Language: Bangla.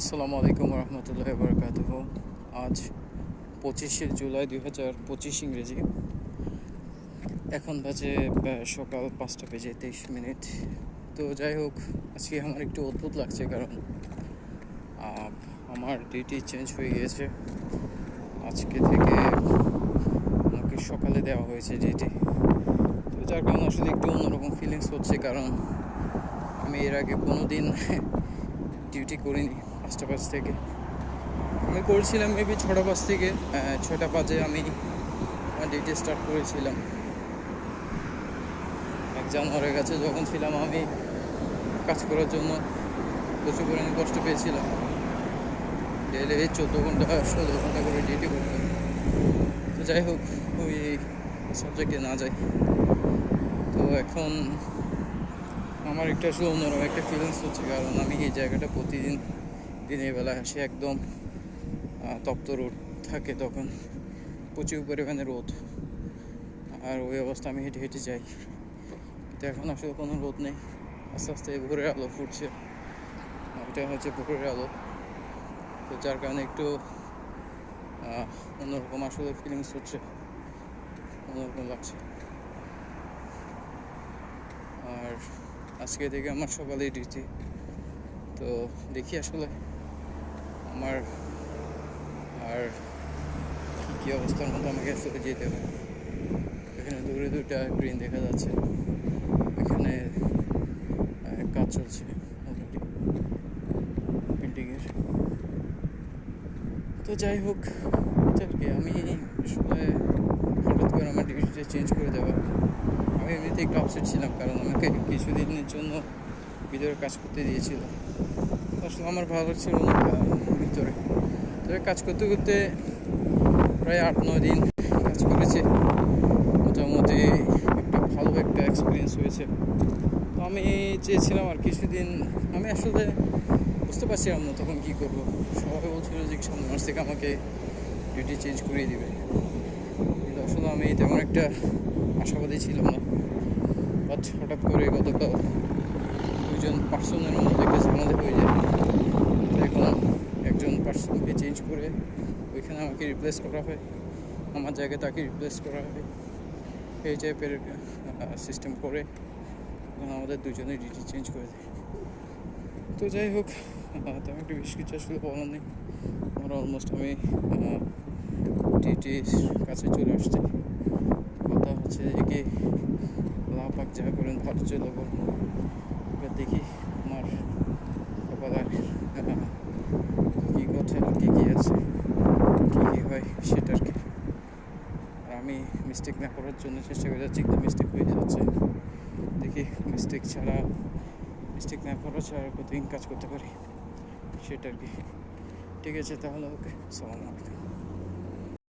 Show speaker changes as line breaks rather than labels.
আসসালামু আলাইকুম রহমতুল্লাহি বারাকাতুহু। আজ 25শে জুলাই 2025 ইংরেজি। এখন বাজে সকাল 5:23। তো যাই হোক, আজকে আমার একটু অদ্ভুত লাগছে, কারণ আমার ডিউটি চেঞ্জ হয়ে গিয়েছে। আজকে থেকে আমাকে সকালে দেওয়া হয়েছে ডিউটি। তো যার কারণে আসলে একটু অন্যরকম ফিলিংস হচ্ছে, কারণ আমি এর আগে কোনো দিন ডিউটি করিনি 5টা থেকে। আমি করেছিলাম মেবি 6টা থেকে 6টা আমি আমার ডিউটি স্টার্ট করেছিলাম। 1 জানুয়ারির কাছে যখন ছিলাম, আমি কাজ করার জন্য প্রচুর পরিমাণে কষ্ট পেয়েছিলাম। ডেইলি 14 ঘন্টা 16 ঘন্টা করে ডিউটি করতাম। তো যাই হোক, ওই সাবজেক্টে না যাই। তো এখন আমার একটা আসলে অন্যরকম একটা ফিলিংস হচ্ছে, কারণ আমি এই জায়গাটা প্রতিদিন দিনের বেলায় আসি। একদম তপ্ত রোদ থাকে, তখন প্রচুর পরিমাণে রোদ, আর ওই অবস্থা আমি হেঁটে হেঁটে যাই। তো এখন আসলে কোনো রোদ নেই, আস্তে আস্তে ভোরের আলো ফুটছে। এটা হচ্ছে ভোরের আলো। তো যার কারণে একটু অন্যরকম আসলে ফিলিংস হচ্ছে, অন্যরকম লাগছে। আর আজকে থেকে আমার সকালে ডিউটি। তো দেখি আসলে আমার আর কী অবস্থার মধ্যে আমাকে আসলে যেতে হবে। এখানে দূরে 2টা গ্রিন দেখা যাচ্ছে, এখানে কাজ চলছে অলরেডি বিল্ডিংয়ের। তো যাই হোক, এটা আর কি। আমি আসলে হঠাৎ করে আমার ডিউটিটা চেঞ্জ করে দেওয়া, আমি এমনিতে একটু আপসেট ছিলাম, কারণ আমাকে কিছুদিনের জন্য ভিতরে কাজ করতে দিয়েছিল। আসলে আমার ভালো লাগছিল না ভিতরে। তবে কাজ করতে করতে প্রায় 8-9 দিন কাজ করেছি। মোটামুটি ভালো একটা এক্সপিরিয়েন্স হয়েছে। তো আমি চেয়েছিলাম আর কিছুদিন, আমি আসলে বুঝতে পারছিলাম না তখন কী করবো। সবাই বলছিল যে সামনের মাস থেকে আমাকে ডিউটি চেঞ্জ করিয়ে দিবে, কিন্তু আসলে আমি তেমন একটা আশাবাদী ছিলাম না। বাট হঠাৎ করে গতকাল 2জন পার্সনের মধ্যে একটা ঝামেলা হয়ে যায়। তো এখন একজন পার্সনকে চেঞ্জ করে ওইখানে আমাকে রিপ্লেস করা হয়, আমার জায়গায় তাকে রিপ্লেস করা হয়। এই টাইপের সিস্টেম করে এখন আমাদের 2জনের ডিউটি চেঞ্জ করে দেয়। তো যাই হোক, তেমন একটা বেশ কিছু আসলে বলার নেই। আমার অলমোস্ট আমি ডিউটির কাছে চলে আসছি। কথা হচ্ছে যে কি, আল্লাহ পাক যা করেন ভালো চলে করুন। এবার দেখি আমার কপালের কী কথা, কী কী আছে, কী কী হয় সেটা আর কি। আর আমি মিস্টেক না করার জন্য চেষ্টা করে যাচ্ছি, কিন্তু মিস্টেক হয়ে যাচ্ছে। দেখি মিস্টেক না করা ছাড়া কতদিন কাজ করতে পারি সেটা আর কি। ঠিক আছে, তাহলে ওকে, আসসালামু আলাইকুম।